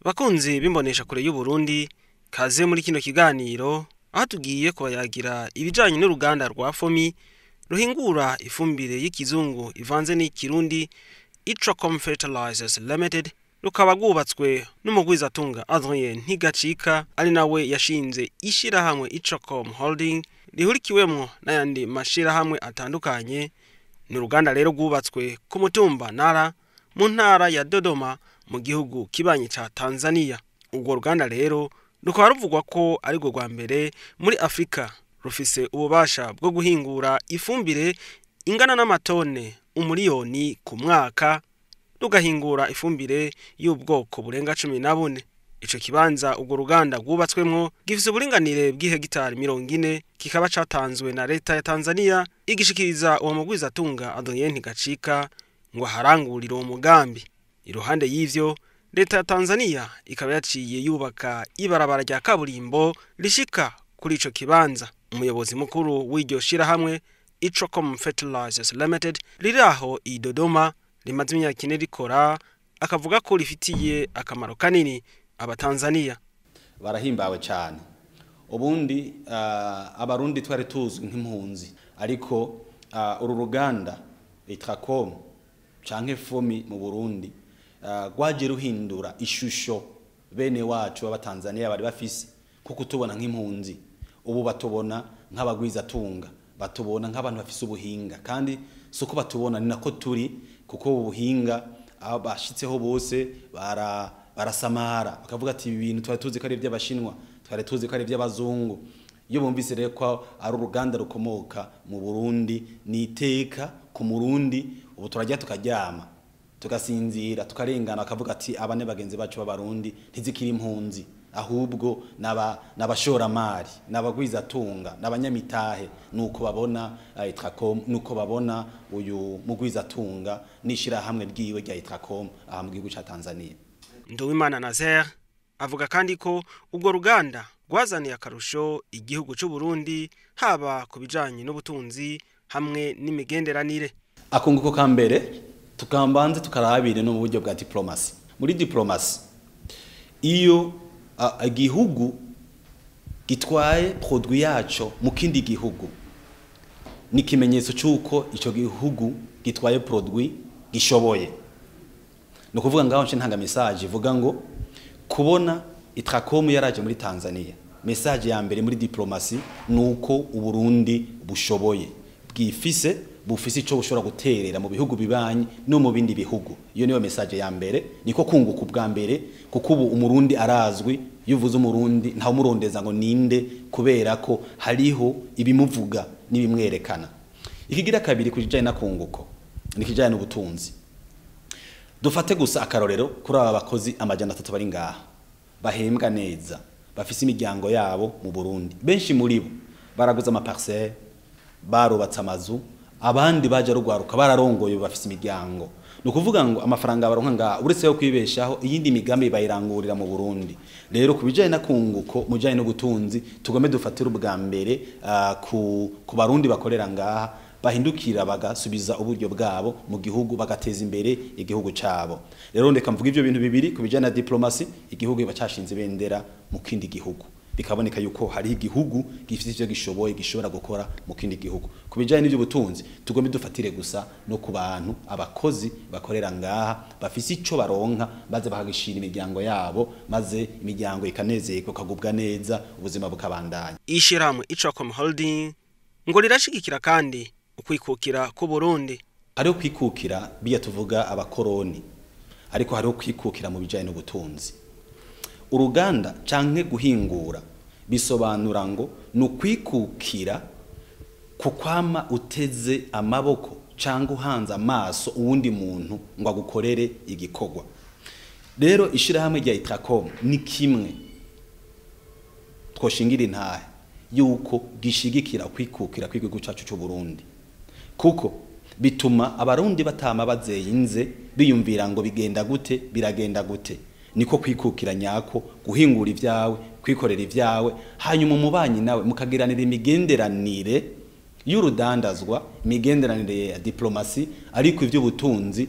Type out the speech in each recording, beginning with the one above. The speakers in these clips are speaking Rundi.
Bakunzi bimbonesha kure y'u Burundi kaze muri kino kiganiro aho tugiye kubayagira ibijanye n'uruganda rwa Fomi ruhingura ifumbire y'ikizungu ivanze n'ikirundi Itracom Fertilizers Limited rukaba rwubatswe n'umugwizatunga Adrien Ntigacika ari nawe yashinze ishirahamwe Itracom Holding rihurikiwemwo n'ayandi mashirahamwe atandukanye. Ni uruganda rero rwubatswe ku mutumba Nara mu ntara ya Dodoma mu gihugu kibanyi ca Tanzania. Urwo ruganda rero rukaba ruvugwa ko ari rwo rwa mbere muri Afrika rufise ububasha bwo guhingura ifumbire ingana n'amatone umuliyoni ku mwaka, rugahingura ifumbire y'ubwoko burenga 14. Ico kibanza urwo ruganda rwubatswemwo gifise uburinganire bw'ihegitari 40, kikaba catanzwe na leta ya Tanzania igishikiriza uwo mugwizatunga Adrien Ntigacika ngo harangurira uwo mugambi. Iruhande y'ivyo, leta ya Tanzania ikaba yaciye yubaka ibarabara rya kaburimbo rishika kuri ico kibanza. Umuyobozi mukuru w'iryo shirahamwe Itracom Fertilizers Limited riraho i Dodoma rimaze imyaka 4 rikora, akavuga ko rifitiye akamaro kanini abatanzania. Barahimbawe cyane. Ubundi abarundi twari tuzwi nk'impunzi, ariko uru ruganda Itracom canke Fomi mu Burundi rwaje ruhindura ishusho bene wacu b'abatanzania bari bafise, kuko tubona nk'impunzi ubu batubona nk'abagwizatunga, batubona nk'abantu bafise ubuhinga, kandi suko batubona ni nako turi, kuko ubuhinga abashitseho bose barasamara bakavuga ati ibi bintu twari tuzi ko ari iby'abashinwa, twari tuzi ko ari iby'abazungu. Iyo bumvise rero ko ari uruganda rukomoka mu Burundi, ni iteka ku Murundi, ubu turajya tukaryama tugasinzira tukarengana, akavuga ati abane bagenzi bacu b'abarundi ntizikiri impunzi, ahubwo n'abashoramari, n'abagwizatunga, n'abanyamitahe. Nuko babona Itracom, nuko babona uyu mugwizatunga n'ishirahamwe ryiwe rya Itracom aha mu gihugu ca Tanzania. Nduwimana Nazaire avuga kandi ko ubwo ruganda rwazaniye akarusho igihugu c'u Burundi, haba kubijanye n'ubutunzi hamwe n'imigenderanire. Akunguko ka mbere tukambanze tukarabire no mu buryo bwa diplomasi. Muri diplomasi, iyo igihugu gitwaye produit yaco mu kindi gihugu, ni kimenyetso cyuko ico gihugu gitwaye produit gishoboye. No kuvuga ngaho nce ntanga message ivuga ngo kubona Itracom yaraje muri Tanzania, message ya mbere muri diplomasi nuko uburundi bushoboye, bufise ico bushobora guterera mu bihugu bibanyi no mu bindi bihugu. Iyo niyo message ya mbere, niko kunguka ubwa mbere, kuko ubu umurundi arazwi. Yuvuze umurundi nta umurondeza ngo ninde, kubera ko hariho ibimuvuga n'ibimwerekana. Ikigira kabiri kujanye na kunguko nikijanye n'ubutunzi. Dufate gusa akarorero kuri aba bakozi amajana 3 bari ngaha bahembwa neza, bafise imiryango yabo mu Burundi. Benshi muri bo baraguza ama parcelle, barubatse amazu, abandi baje rugwaruka bararongoye bafise imiryango. Nukuvuga ngo amafaranga baronka nga uretse yo kwibeshaho, iyindi migambi bayirangurira mu Burundi. Rero kubijanye na kunguko mujanye no gutunzi, tugome dufatira ubwa mbere ku barundi bakorera ngaha, bahindukira bagasubiza uburyo bwabo mu gihugu, bagateza imbere igihugu cabo. Rero ndeka mvuga ivyo bintu bibiri kubijanye na diplomasi. Igihugu bacashinze bendera mu kindi gihugu, bikaboneka yuko hari igihugu gifite ivyo gishoboye gishobora gukora mu kindi gihugu. Kubijanye n'ivyo butunzi, tugombe dufatire gusa no ku bantu, abakozi bakorera ngaha bafise ico baronka, baze bahagishira imiryango yabo, maze imiryango ikanezerwa, kagubwa neza, ubuzima bukabandanya. Ishirahamwe Itracom Holding ngo rirashigikira kandi ukwikukira ku Burundi. Hariho kwikukira biya tuvuga abakoroni, ariko hariho kwikukira mu bijanye n'ubutunzi. Uruganda canke guhingura bisobanura ngo nukwikukira kukwama uteze amaboko canke uhanze amaso uwundi muntu ngo agukorere igikorwa. Rero ishirahamwe rya Itracom ni kimwe twoshingira intahe yuko gishigikira kwikukira kw'igihugu cacu cy'u Burundi, kuko bituma abarundi batama bazeyinze biyumvira ngo bigenda gute, biragenda gute. Niko kwikukira nyako, guhingura ivyawe, kwikorera ivyawe, hanyuma umubanyi nawe mukagiranira imigenderanire y'urudandazwa, imigenderanire ya diplomasi, ariko ivyo butunzi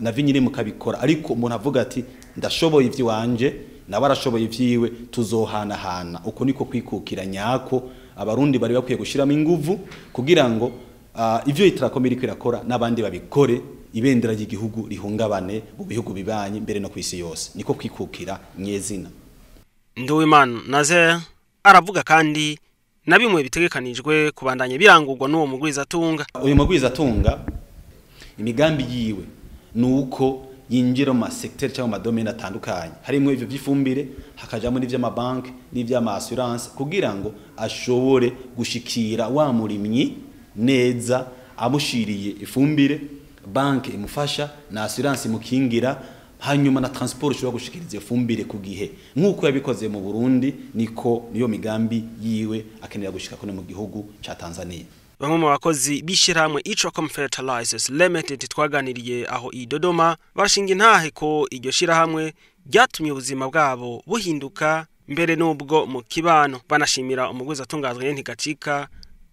na vinyine mukabikora. Ariko umuntu avuga ati ndashoboye ivy'iwanje nawe arashoboye ivyiwe tuzohanahana uko niko kwikukira nyako abarundi bari bakwiye gushiramo inguvu kugira ngo ivyo Itrakom iriko irakora n'abandi babikore ibendera ry'igihugu rihungabane mu bihugu bibanye mbere no kwisi yose niko kwikukira nyezina. Nduwimana Nazaire aravuga kandi na bimwe bitegekanijwe kubandanya birangurwa n'uwo mugwizatunga. Uyu mugwizatunga imigambi yiwe nuko yinjira mu secteur cyangwa mu domaine atandukanye harimo ivyo by'ifumbire hakajamo n'ivy'amabanki n'ivy'amassurance kugira ngo ashobore gushikira wa murimyi neza amushiriye ifumbire banki imufasha na assurance imukingira hanyuma na transport ushobora gushikiriza ifumbire ku gihe nkuko yabikoze mu Burundi niko niyo migambi yiwe akenera gushika kone mu gihugu ca Tanzania. Bamwe mu bakozi bishirahamwe Itrakom Fertilizers Limited twaganiriye aho i Dodoma barashinga intahe ko iryo shirahamwe ryatumye ubuzima bwabo buhinduka mbere n'ubwo mu kibano banashimira umugwizatunga Ntigacika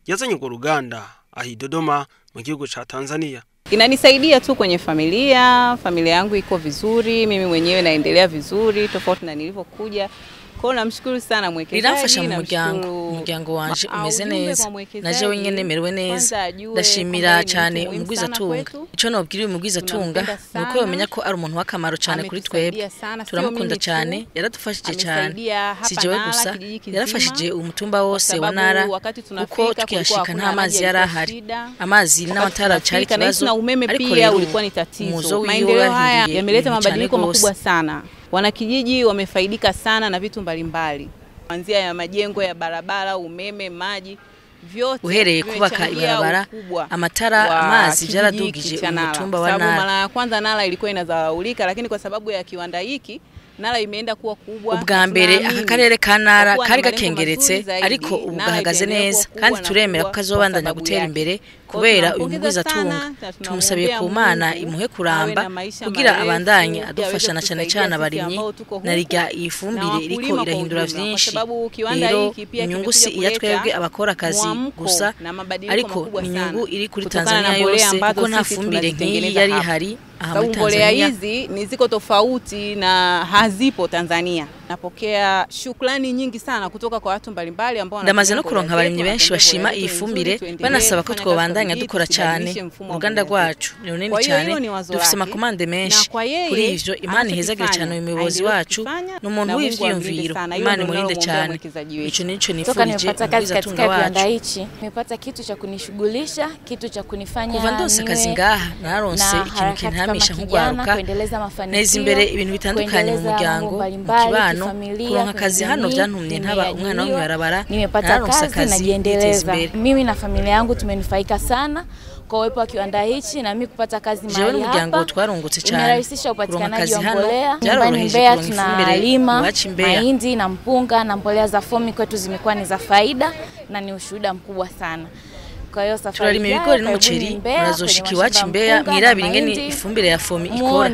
yazanye urwo ruganda aho i Dodoma mu gihugu ca Tanzania. Inanisaidia tu kwenye familia yangu iko vizuri, mimi mwenyewe naendelea vizuri tofauti na nilivyokuja. Kwa namshukuru sana mwekezaji. Birafasha mu muryango wanje umeze neza. Naje wenyene merewe neza. Ndashimira cyane umugwizatunga. Ico nobwira uyu mugwizatunga nuko yomenya ko ari umuntu w'akamaro cyane kuri twebwe. Turamukunda cyane, yaradufashije cyane. Sijewe gusa, yarafashije umutumba wose wa Nara kuko tukiyashika nta mazi yarahari. Amazi n'amatara cyari kibazo na umeme pia ulikuwa ni tatizo. Maendeleo haya yameleta mabadiliko makubwa sana. Wanakijiji wamefaidika sana na vitu mbalimbali. Kuanzia ya majengo ya barabara, umeme, maji, vyote uhereye kubaka ibarabara, amatara, amazi byaradugije umutumba wa Nara. Mara ya kwanza Nara ilikuwa inazalaulika lakini kwa sababu ya kiwanda hiki Nara imeenda kuwa kubwa. Ubwa mbere akarere ka Nara kari gakengeretse ariko ubu gahagaze neza kandi turemera ko kazobandanya gutera imbere kubera uyu mugwizatunga. Tumusabiye ku Mana imuhe kuramba kugira abandanye adufasha na cyane abarimyi narirya ifumbire iriko irahindura vyinshi. Rero inyungu si iya twebwe abakora akazi gusa ariko inyungu iri kuri Tanzania yose kuko nta fumbire nk'iyi yari hari. Mbolea hizi ni ziko tofauti na hazipo Tanzania. Napokea shukrani nyingi sana kutoka kwa watu mbalimbali ambao ndamaze no kuronka abarimyi benshi bashima iyi fumbire banasaba ko twobandanya dukora cyane uruganda rwacu ni runini cyane dufise makomande menshi kuri ivyo Imana ihezagire cyane uyu muyobozi wacu n'umuntu w'ivyiyumviro Imana imurinde cyane ico nico nifurije katika viwanda hichi nimepata kitu cha kunishughulisha kitu cha kunifanya kuva ndose kazi ngaha naronse ikintu kintamisha nk'ugwaruka neza imbere ibintu bitandukanye mu muryango mu kibano kuronka kazi hano byantumye ntaba umwana w'umwe barabara nimepata kazi najiendeleza mimi na familia yangu tumenufaika sana kwa uwepo wa kiwanda hichi na mimi kupata kazi mahali hapa. Jewe n'umuryango twarungutse cyane. Imerahisisha upatikanaji wa mbolea. Nyumbani Mbeya tunalima mahindi na mpunga na mbolea za fomi kwetu zimekuwa ni za faida na ni ushuhuda mkubwa sana. Kwa hiyo safari turalima ibigori n'umuceri murazoshika iwacu Mbeya mwirabira ingene ifumbire ya fomi ikora.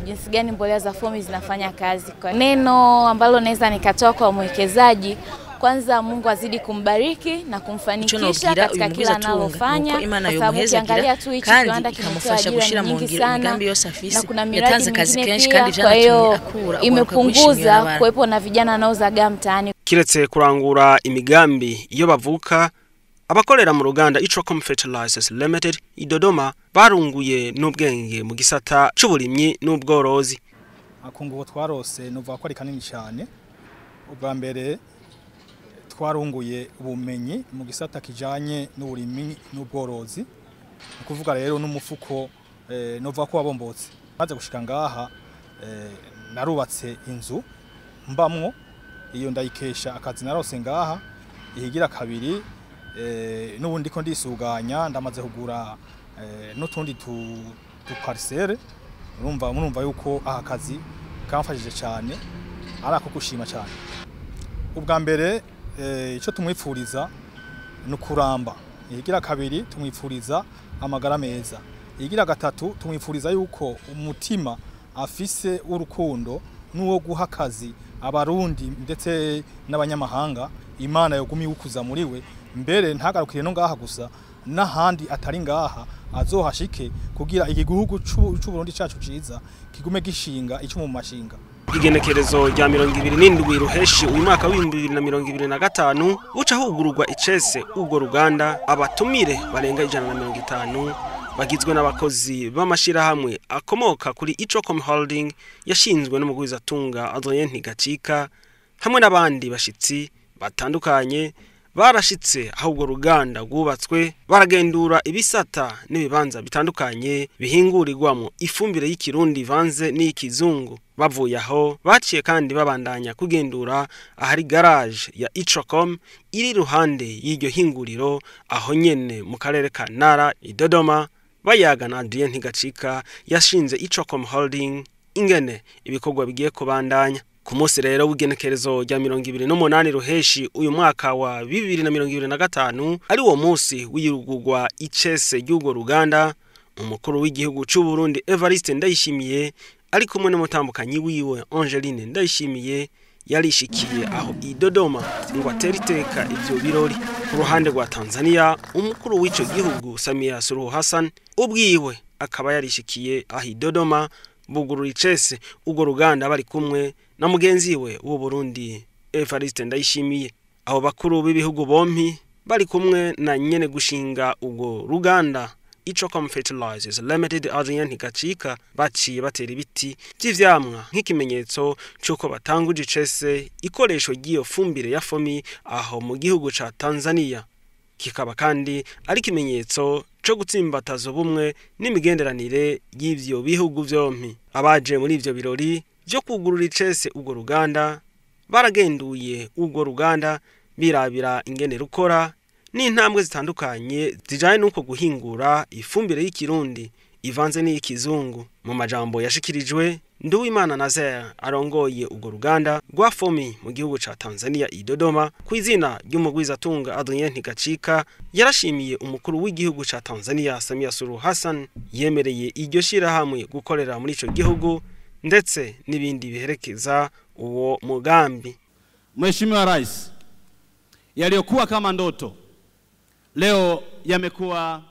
Jinsi gani mbolea za fomi zinafanya kazi. Kwa neno ambalo naweza nikatoa kwa mwekezaji kwanza Mungu azidi kumbariki na kumfanikisha katika kila analofanya kwa sababu ukiangalia tu hichi kiwanda kimefanya gushira mu ngiro imigambi yose afise yatanze kazi kenshi kandi vyanatumye akura imepunguza kuwepo na vijana nao zaga mtaani. Kiretse kurangura imigambi iyo bavuka abakorera mu ruganda Itrakom Fertilizers Limited i Dodoma barunguye n'ubwenge mu gisata c'uburimyi n'ubworozi. Akunguko twarose nuvuga ko ari kanini cyane. Ubwa mbere twarunguye ubumenyi mu gisata kijanye n'uburimyi n'ubworozi kuvuga rero n'umufuko nova ko wabombotse maze gushika ngaha narubatse inzu mbamwo iyo ndayikesha akazi narose ngaha ihigira kabiri n'ubundi ko ndisuganya ndamaze kugura n'utundi tu parcelle urumva yuko aha kazi kamfashije cyane arako gushima cyane. Ubwa mbere icyo tumwipfuriza nukuramba igira kabiri tumwipfuriza amagara meza igira gatatu tumwipfuriza yuko umutima afise urukundo nuwo guha kazi abarundi ndetse n'abanyamahanga Imana yogumi ukuza muri we mbere ntagarukire no ngaha gusa n'ahandi atari ngaha azohashike kugira igihugu c'u Burundi cacu ciza kigume gishinga ico mu mashinga. igenekerezo rya 27 ruheshi uyu mwaka wa 2025 buca hugururwa icese ubwo ruganda abatumire barenga 150 bagizwe n'abakozi b'amashirahamwe akomoka kuri Itrocom Holding yashinzwe n'umugwizatunga Adrien Ntigacika hamwe n'abandi bashitsi batandukanye barashitse aho ubwo ruganda rwubatswe baragendura ibisata n'ibibanza bitandukanye bihingurirwamo ifumbire y'ikirundi ivanze n'ikizungu. Bavuye aho baciye kandi babandanya kugendura ahari garage ya Itrocom iri ruhande y'iryo hinguriro aho nyene mu karere ka Ntara i Dodoma bayaga na Adrien Ntigacika yashinze Itrocom Holding ingene ibikorwa bigiye kubandanya. Ku munsi rero w'igenekerezo rya 28 ruheshi uyu mwaka wa 2025 ari wo munsi w'irugurwa icese ry'ugo ruganda, umukuru w'igihugu cy'u Burundi Evariste Ndayishimiye ari kumwe n'umutambukanyi wiwe Angeline Ndayishimiye yarishikiye aho i Dodoma ngo ateriteka ivyo birori. Ku ruhande rwa Tanzania umukuru w'ico gihugu Samia Suluhu Hassan ubwiwe akaba yarishikiye aho i Dodoma bugurura icese ugo ruganda bari kumwe na mugenzi we w'u Burundi Evariste Ndayishimiye. Abo bakuru b'ibihugu bompi bari kumwe na nyene gushinga ugo ruganda Itrocom Fertilizers Limited Adrien Ntigacika baciye batera ibiti by'ivyamwa nk'ikimenyetso cyuko batanguje icese ikoresho ry'iyo fumbire ya fomi aho mu gihugu ca Tanzania. Kikaba kandi ari kimenyetso cyo gutsimbataza ubumwe n'imigenderanire y'ivyo bihugu vyompi. Abaje muri ivyo birori byo kugurura icese ubwo ruganda baragenduye ubwo ruganda birabira ingene rukora n'intambwe zitandukanye zijanye nuko guhingura ifumbire y'ikirundi ivanze n'ikizungu. Mu majambo yashikirijwe Nduwimana Nazaire arongoye ubwo ruganda rwa fomi mu gihugu ca Tanzania i Dodoma ku izina ry'umugwizatunga Adrien Ntigacika yarashimiye umukuru w'igihugu ca Tanzania Samia Suluhu Hassan yemereye iryo shirahamwe gukorera muri ico gihugu ndetse n'ibindi biherekeza uwo mugambi. Mheshimiwa Rais, yaliyokuwa kama ndoto leo yamekuwa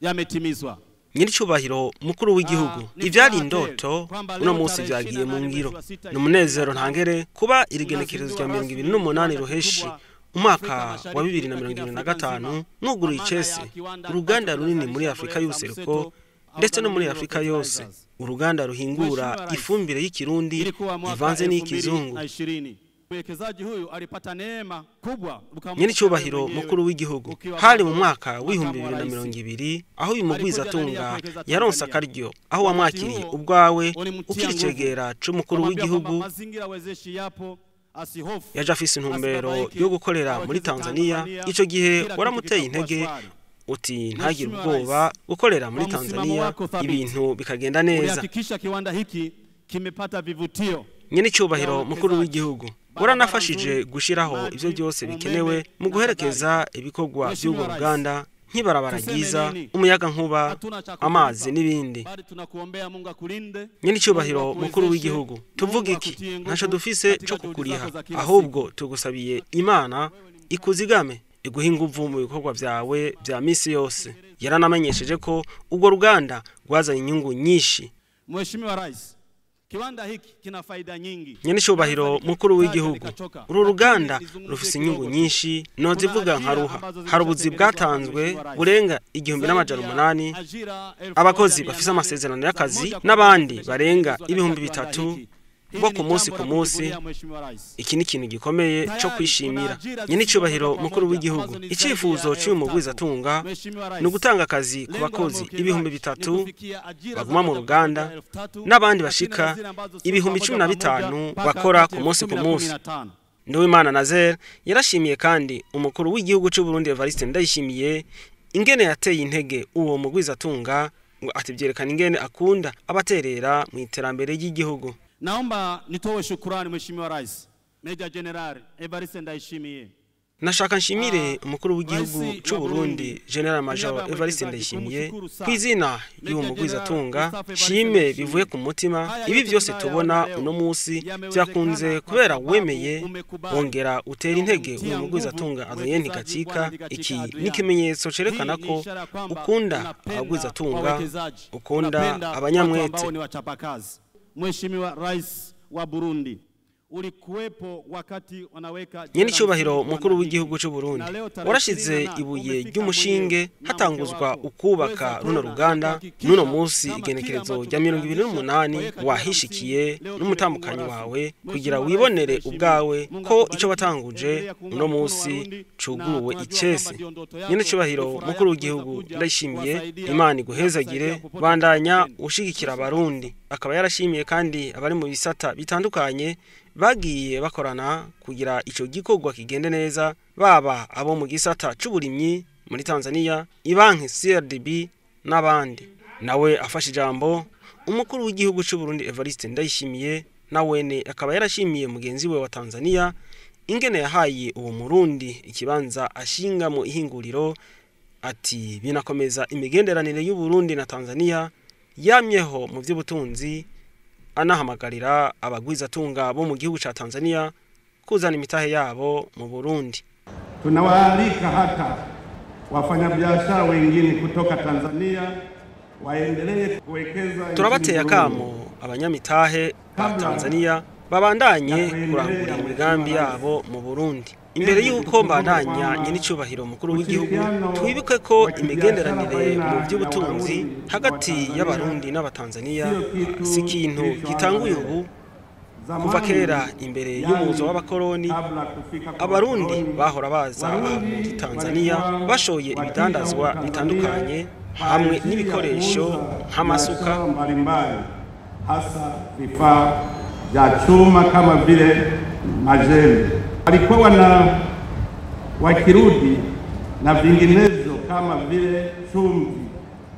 yametimizwa. Nyiricubahiro mukuru w'igihugu ivyari indoto uno munsi vyagiye mu ngiro. Numunezero ntangere kuba irigenekerezo rya 28 ruheshi umwaka wa 2025 nuguru icese uruganda runini muri Afrika y'ubuseruko ndetse no muri Afrika yose, uruganda ruhingura ifumbire y'ikirundi ivanze n'ikizungu. Mwekezaji huyu alipata neema kubwa. Nyiricubahiro mukuru w'igihugu hari mu mwaka wa 2020 aho uyu mugwizatunga yaronsa akaryo aho wamwakiriye ubwawe ukiricegera c'umukuru w'igihugu yaje afise intumbero yo gukorera muri Tanzania. Ico gihe waramuteye intege uti ntagire ubwoba gukorera muri Tanzania ibintu bikagenda neza. Hakikisha kiwanda hiki kimepata vivutio. Nyiricubahiro mukuru w'igihugu uranafashije gushiraho ivyo byose bikenewe mu guherekeza ibikorwa by'ugo ruganda nk'ibarabara ryiza, umuyaga nkuba, amazi n'ibindi. Nyiricubahiro mukuru w'igihugu tuvuga iki ntaco dufise cyo kukuriha, ahubwo tugusabiye Imana ikuzigame iguha inguvu mu bikorwa vyawe vya misi yose. Yaranamenyesheje ko ugo ruganda rwazanye inyungu nyinshi. Mheshimiwa Rais, kiwanda hiki kina faida nyingi. Nyiricubahiro mukuru w'igihugu uru ruganda rufise inyungu nyinshi nozivuga nkaruha. Hari ubuzi bwatanzwe burenga 1800, abakozi bafise amasezerano y'akazi n'abandi barenga 3000 bo ku munsi. Iki ni ikintu gikomeye cyo kwishimira. Nyiricubahiro mukuru w'igihugu icifuzo cy'uyu mugwizatunga ni ugutanga akazi ku bakozi 3000 baguma mu ruganda n'abandi bashika 1015 bakora ku munsi. Nduwimana Nazaire yarashimiye kandi umukuru w'igihugu cy'u Burundi Evariste Ndayishimiye ingene yateye intege uwo mugwizatunga ngo atibyerekana ingene akunda abaterera mu iterambere ry'igihugu. Naomba nitowe shukrani Mheshimiwa Rais Meja General Evariste Ndayishimiye. Nashaka nshimire umukuru w'igihugu cy'u Burundi General Major Evariste Ndayishimiye kwizina y'uwo mugwizatunga. Shime bivuye ku mutima. Ibi byose tubona uno munsi byakunze kubera wemeye wongera utera intege uwo mugwizatunga Adrien Ntigacika. Iki ni kimenyetso cerekana ko ukunda abagwizatunga, ukunda abanyamwete. Mheshimiwa Rais wa Burundi ulikuwepo wakati wanaweka nyene cyubahiro mukuru w'igihugu cy'u Burundi warashize ibuye ry'umushinge hatanguzwa ukubaka runo ruganda nuno musi igenekerezo rya 2028 wahishikiye n'umutambukanyi wawe kugira wibonere ubwawe ko ico batanguje uno musi cuguruwe icese. Nyene cyubahiro mukuru w'igihugu ndashimiye Imana iguhezagire bandanya ushigikira abarundi. Akaba yarashimiye kandi abari mu bisata bitandukanye bagiye bakorana kugira ico gikorwa kigende neza, baba abo mu gisata c'uburimyi muri Tanzania, ibanki CRDB n'abandi. Nawe afashe ijambo umukuru w'igihugu cy'u Burundi Evariste Ndayishimiye nawene akaba yarashimiye mugenzi we wa Tanzania ingene yahaye uwo Murundi ikibanza ashinga mu ihinguriro, ati binakomeza imigenderanire y'u Burundi na Tanzania yamyeho mu vy'ubutunzi, anahamagarira abagwizatunga bo mu gihugu cha Tanzania kuzana imitahe yabo mu Burundi. Tunawaalika hata wafanyabiashara wengine kutoka Tanzania waendelee kuwekeza. Turabateye akamo abanyamitahe ba Tanzania babandanye kurangurira imigambi yabo mu Burundi. Imbere y'uko mbandanya nyine cyubahiro mukuru w'igihugu, twibuke ko imigenderanire mu by'ubutunzi hagati y'abarundi n'abatanzania si ikintu gitanguye ubu. Kuva kera imbere y'umuzo w'abakoroni, abarundi bahora baza muri Tanzania bashoye ibidandazwa bitandukanye hamwe n'ibikoresho nk'amasuka mbalimbali, hasa vifaa vya chuma kama vile majembe. Walikuwa wakirudi na vinginezo kama vile chumvi,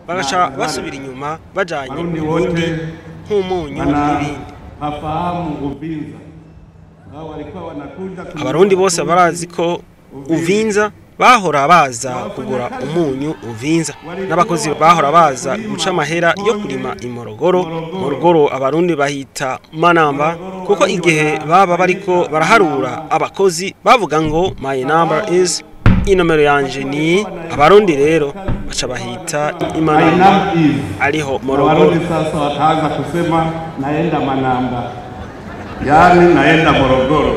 bagaca basubira inyuma bajanye ibindi nk'umunyu n'ibindi. Hafahamu Uvinza. Hao walikuwa wanakuja. Abarundi bose barazi ko Uvinza bahora baza kugura umunyu Uvinza, n'abakozi bahora baza guca amahera yo kurima imorogoro. Morogoro abarundi bahita manamba, kuko igihe baba bariko baraharura abakozi bavuga ngo my number is, inomero yanje ni. Abarundi rero baca bahita imanamba ariho morogoro. Abarundi sasa wataanza kusema naenda manamba, yani naenda morogoro.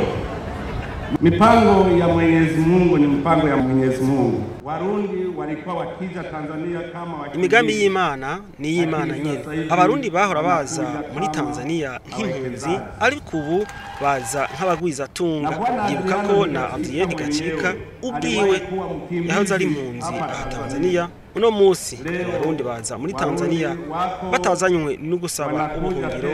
Mipango ya Mwenyezi Mungu ni mpango ya Mwenyezi Mungu. Warundi walikuwa wakija Tanzania kama wakija. Imigambi y'Imana ni y'Imana nyene. Abarundi bahora baza muri Tanzania nk'impunzi, ariko ubu baza nk'abagwizatunga. Ndibuka ko na Adrien Gacika ubwiwe yahoze ari impunzi aha Tanzania. Uno musi abarundi baza muri Tanzania batazanywe no gusaba ubuhungiro,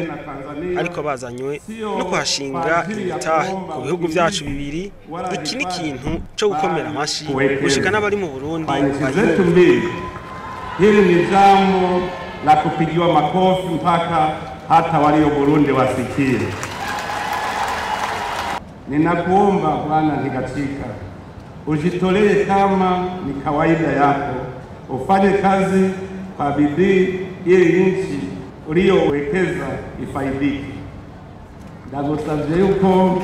ariko bazanywe no kuhashinga imitahe ku bihugu byacu bibiri. Iki ni kintu cyo gukomera amashi gushika n'abari mu Burundi. Hili ni jambo la kupigiwa makofi mpaka hata walio Burundi wasikie. Ninakuomba Bwana Ntigachika, ujitolee kama ni kawaida yako, ufanye kazi kwa bidii ili nchi uliyowekeza ifaidike. Ndagusavye yuko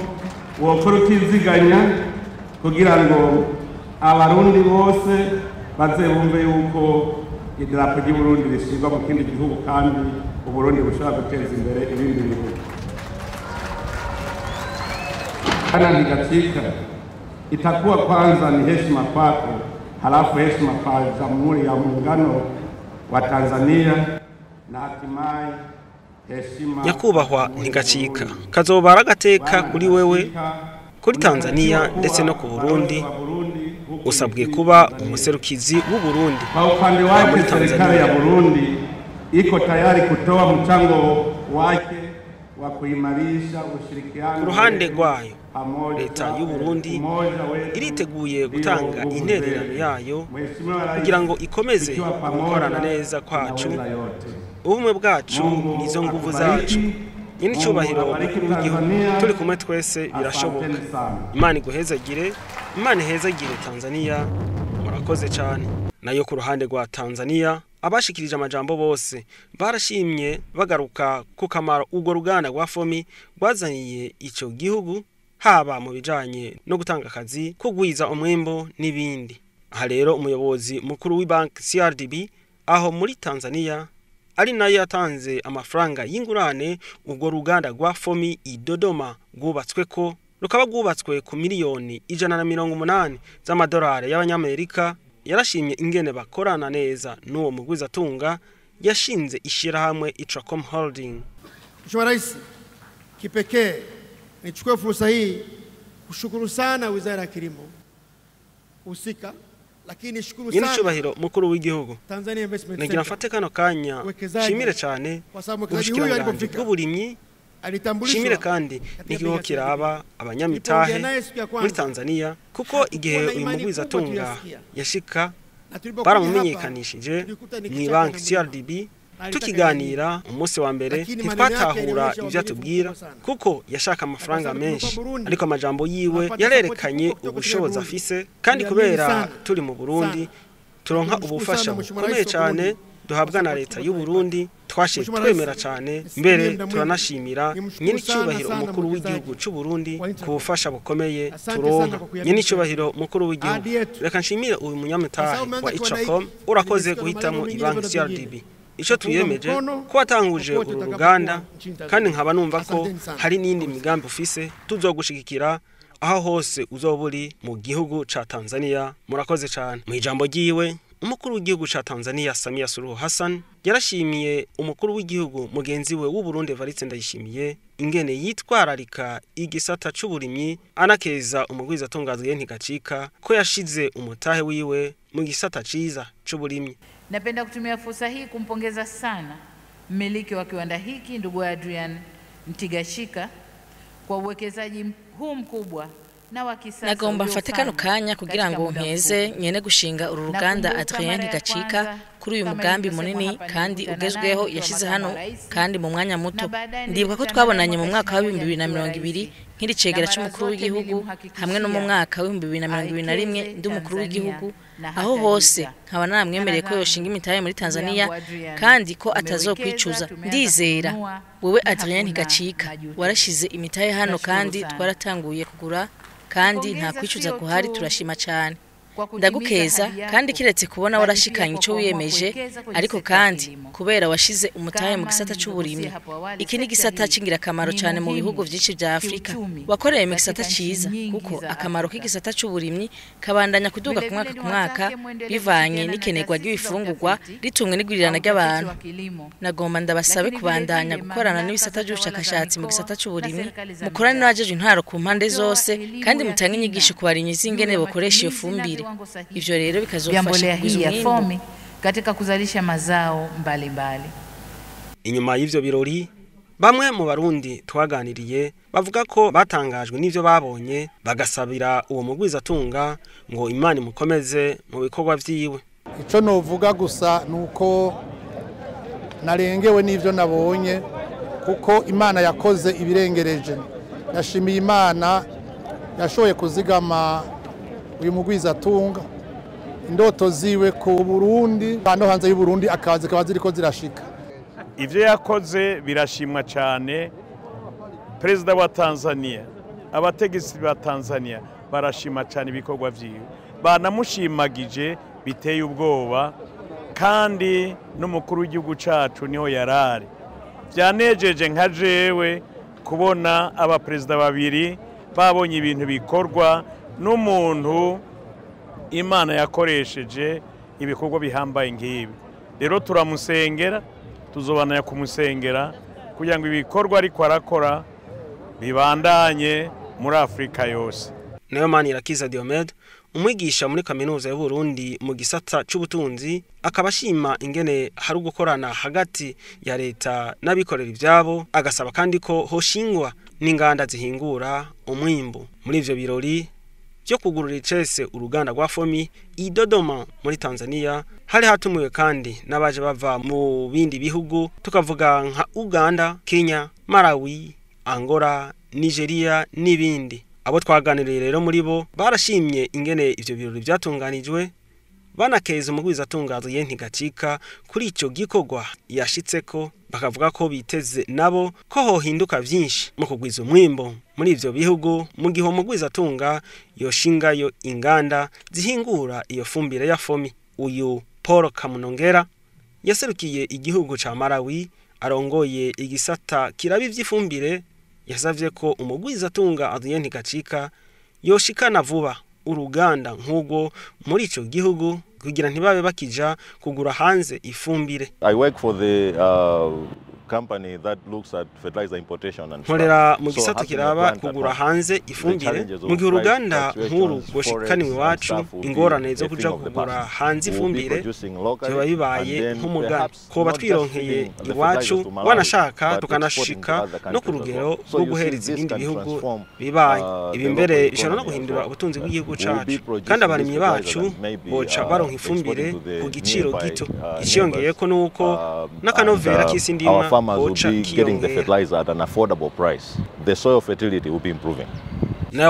wokora utiziganya kugira ngo abarundi bose bazebumve yuko idarapo ry'Uburundi rishirwa mu kindi gihugu kandi Uburundi bushobora guteza imbere ibindi bihugu. Bwana Ntigachika, itakuwa kwanza ni heshima kwako, halafu heshima kwa Jamhuri ya Muungano wa Tanzania na hatimaye heshima. Nyakubahwa Ntigachika, kazobara agateka kuri wewe, kuri Tanzania ndetse no ku Burundi. Usabwe kuba umuserukizi w'u Burundi. Kwa upande wake serikali ya Burundi iko tayari kutoa mchango wake wa kuimarisha ushirikiano. Ku ruhande rwayo, leta y'u Burundi iriteguye gutanga intererano yayo kugira ngo ikomeze gukorana neza kwacu. Ubumwe bwacu nizo nguvu zacu. Nyine cyubahiro mukuru w'igihugu, turi kumwe twese birashoboka. Imana iguhezagire, Imana ihezagire Tanzania. Murakoze cyane. Nayo ku ruhande rwa Tanzania, abashikirije amajambo bose barashimye bagaruka ku kamaro ubwo ruganda rwa FOMI rwazaniye ico gihugu, haba mu bijanye no gutanga akazi, kugwiza umwimbo n'ibindi. Aha rero umuyobozi mukuru w'ibanki CRDB aho muri Tanzania ari nayo yatanze amafaranga y'ingurane ubwo ruganda rwa Fomi i Dodoma rwubatsweko, rukaba rwubatswe ku miliyoni 180 z'amadolari y'abanyamerika. Yarashimye ingene bakorana neza n'uwo mugwizatunga yashinze ishirahamwe Itracom Holding. Mheshimiwa Rais, kipekee nichukue fursa hii kushukuru sana Wizara ya Kilimo husika, lakini shukuru sana Nyir'icyubahiro mukuru w'igihugu Tanzania Investment Center. Nagira mfate kano kanya shimire cyane ubushikiranganje bw'uburimyi, shimire kandi n'ikigo kiraba abanyamitahe muri Tanzania, kuko igihe uyu mugwizatunga yashika baramumenyekanishije mu banki CRDB. Tukiganira umunsi wa mbere ntitwatahura ibyo atubwira kuko yashaka amafaranga menshi, ariko amajambo yiwe yarerekanye ubushobozi afise, kandi kubera turi mu Burundi turonka ubufasha bukomeye cyane duhabwa na leta y'u Burundi, twashe twemera cyane, mbere turanashimira nyir'icyubahiro umukuru w'igihugu cy'u Burundi ku bufasha bukomeye turonka. Nyir'icyubahiro umukuru w'igihugu, reka nshimire uyu munyamitahe wa Itracom, urakoze guhitamo ibanki CRDB. Ico tuyemeje ko watanguje uru ruganda, kandi nkaba numva ko hari n'indi migambi ufise tuzogushigikira aho hose uzoburi mu gihugu ca Tanzania. Murakoze cyane. Mu ijambo giwe umukuru w'igihugu ca Tanzania Samia Suluhu Hassan yarashimiye umukuru w'igihugu mugenzi we w'u Burundi Evariste Ndayishimiye ingene yitwararika igisata c'uburimyi, anakeza umugwizatunga ntigacika ko yashize umutahe wiwe mu gisata ciza c'uburimyi. Napenda kutumia fursa hii kumpongeza sana mmiliki wa kiwanda hiki ndugu Adrian Ntigashika kwa uwekezaji huu mkubwa na wa kisasa. Nagomba mfate kano kanya kugira ngo mpeze nyene gushinga uru ruganda Adrian Ntigashika kuri uyu mugambi munini kandi ugezweho yashize hano kandi mu mwanya muto. Ndibuka ko twabonanye mu mwaka wa 2020 nkiri cegera cy'umukuru w'igihugu, hamwe no mu mwaka wa 2021 ndi umukuru w'igihugu. Aho hose nkaba namwemereye ko yoshinga imitahe muri Tanzania kandi ko atazokwicuza. Ndizera wewe Adrian Ntigashika warashize imitahe hano kandi twaratanguye kugura, kandi nta kwicuza guhari. Turashima cyane, ndagukeza kandi kiretse kubona warashikanye ico wiyemeje, ariko kandi kubera washize umutahe mu gisata c'uburimyi. Iki ni gisata cingira kamaro cyane mu bihugu byinshi bya Afrika. Wakoreye mu gisata ciza kuko akamaro k'igisata c'uburimyi kabandanya kuduga ku mwaka bivanye n'ikenerwa ry'ibifungurwa ritumwe n'igurirana ry'abantu. Nagomba ndabasabe kubandanya gukorana n'ibisata by'ubushakashatsi mu gisata c'uburimyi, mukorane n'abajeje intwaro ku mpande zose, kandi mutange inyigisho ku barimyi z'ingene bokoresha iyo fumbire. Ivyo rero bikazofasha kugwiza Fomi katika kuzalisha mazao mbalimbali. Inyuma y'ivyo birori, bamwe mu Barundi twaganiriye bavuga ko batangajwe n'ivyo babonye, bagasabira uwo mugwizatunga ngo Imana imukomeze mu bikorwa vyiwe. Ico novuga gusa nuko narengewe n'ivyo nabonye, kuko Imana yakoze ibirengereje. Nashimiye Imana yashoboye kuzigama uyu mugwizatunga, indoto ziwe ku Burundi no hanze y'u Burundi akazi kaba ziriko zirashika. Ivyo yakoze birashimwa cyane. Perezida wa Tanzania, abategetsi ba Tanzania barashima cyane ibikorwa vyiwe, banamushimagije biteye ubwoba, kandi n'umukuru w'igihugu cacu niho yarari. Vyanejeje nka jewe kubona abaperezida babiri babonye ibintu bikorwa n'umuntu Imana yakoresheje ibikorwa bihambaye ngibi. Rero turamusengera, tuzobananya kumusengera kugira ngo ibikorwa ariko arakora bibandanye muri Afrika yose. Nayo Manirakiza Diomed, umwigisha muri kaminuza y'u Burundi mu gisata c'ubutunzi, akabashima ingene hari ugukorana hagati ya leta n'abikorera ivyabo, agasaba kandi ko hoshingwa n'inganda zihingura umwimbu. Muri ivyo birori byo kugurura icese uruganda rwa Fomi i Dodoma muri Tanzania, hari hatumiwe kandi n'abaje bava mu bindi bihugu, tukavuga nka Uganda, Kenya, Malawi, Angola, Nigeria n'ibindi. Abo twaganiriye rero muri bo barashimye ingene ivyo birori byatunganijwe, banakeza umugwizatunga Adrian Ntigashika kuri ico gikorwa yashitseko, bakavuga ko biteze nabo ko hohinduka vyinshi mu kugwiza umwimbo muri ivyo bihugu, mu gihe umugwizatunga yoshingayo inganda zihingura iyo fumbire ya Fomi. Uyu Paul Kamunongera yaserukiye igihugu ca Malawi arongoye igisata kirabi vy'ifumbire yasavye ko umugwizatunga Adrien Ntigacika yoshikana vuba uruganda nk'ubwo muri ico gihugu kugira ntibabe bakija kugura hanze ifumbire. I work for the company that looks at fertilizer importation and nkorera mu gisata kiraba kugura hanze ifumbire mu gihe uruganda nkuru goshikaniwe wacu ingorane zo kuja kugura hanze ifumbire cyo bibaye nk'umugani ko batwironkeye iwacu wanashaka tukanashika no ku rugero rwo guhereza ibindi bihugu bibaye ibi mbere bishobora no guhindura ubutunzi bw'igihugu cacu kandi abarimyi bacu boca baronka ifumbire ku giciro gito iciyongeye ko nuko n'akanovera k'isi ndimwa getting the fertilizer at an affordable price. The soil fertility will be improving.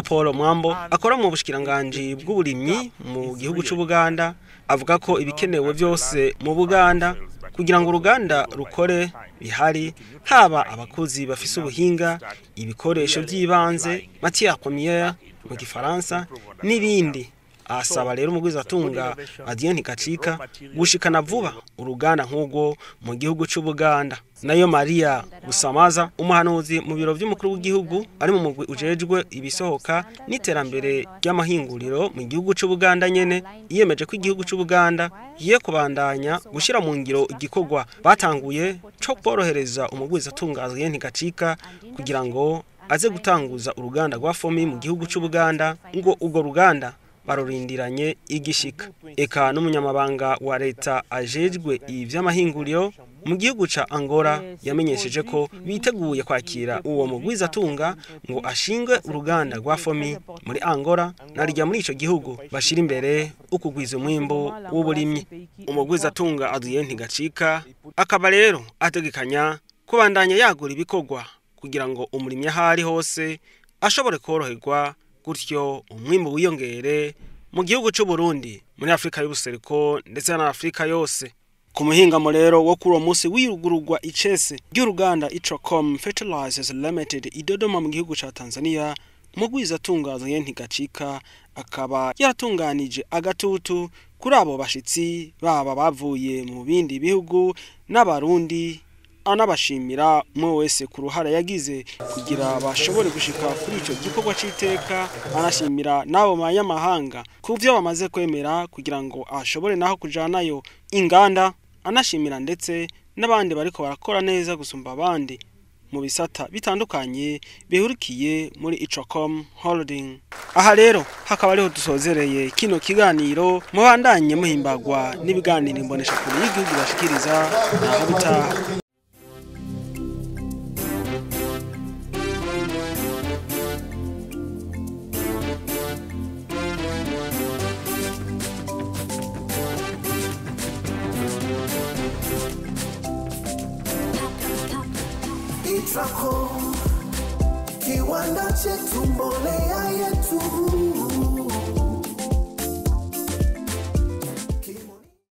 Paul Mwambo akora mu bushikiranganje bw'uburimyi mu gihugu cy'u Buganda avuga ko ibikenewe byose mu Buganda kugira ngo uruganda rukore bihari haba abakozi bafise ubuhinga ibikoresho by'ibanze matière première mu Gifaransa n'ibindi. Asaba rero umugwizatunga Adrien Ntigacika gushikana vuba uruganda nk'ubwo mu gihugu cy'u Buganda. Nayo Maria Gusamaza umuhanuzi mu biro by'umukuru w'igihugu ari mu mugwi ujejwe ibisohoka n'iterambere ry'amahinguriro mu gihugu cy'u Buganda nyene yiyemeje ko igihugu cy'u Buganda giye kubandanya gushira mu ngiro igikorwa batanguye cyo korohereza umugwizatunga Adrien Ntigacika kugira ngo aze gutanguza uruganda rwa FOMI mu gihugu cy'u Buganda ngo ubwo ruganda barorindiranye igishika. Eka n'umunyamabanga wa leta ajejwe ivy'amahinguriro mu gihugu ca Angola yamenyesheje ko biteguye kwakira uwo mugwizatunga ngo ashingwe uruganda rwa FOMI muri Angola narijya muri ico gihugu bashira imbere ukugwiza umwimbo w'uburimyi. Umugwizatunga Adrien Ntigacika akaba rero ategekanya kubandanya yagura ibikorwa kugira ngo umurimyi ahari hose ashobore koroherwa gutyo umwimbo wiyongere mu gihugu cy'u Burundi muri Afrika y'ubuseruko ndetse na Afrika yose. Ku muhingamo rero wo kuri uwo munsi wirugururwa icese ry'uruganda Itracom Fertilizers Limited idodoma mu gihugu ca Tanzania umugwizatunga Adrien Ntigacika akaba yaratunganije agatutu kuri abo bashitsi baba bavuye mu bindi bihugu n'abarundi anabashimira umwe wese ku ruhara yagize kugira bashobore gushika kuri ico gikorwa c'iteka anashimira nabo mayamahanga ku byo bamaze kwemera kugira ngo ashobore naho kujanayo inganda anashimira ndetse n'abandi bariko barakora neza gusumba abandi mu bisata bitandukanye bihurikiye muri Itracom Holding. Aha rero hakaba ariho dusozereye kino kiganiro mubandanye muhimbagwa n'ibiganiro imbonesha kuri y'igihugu bashikiriza naho bitaha. Itracom, kiwanda chetu, mbolea yetu.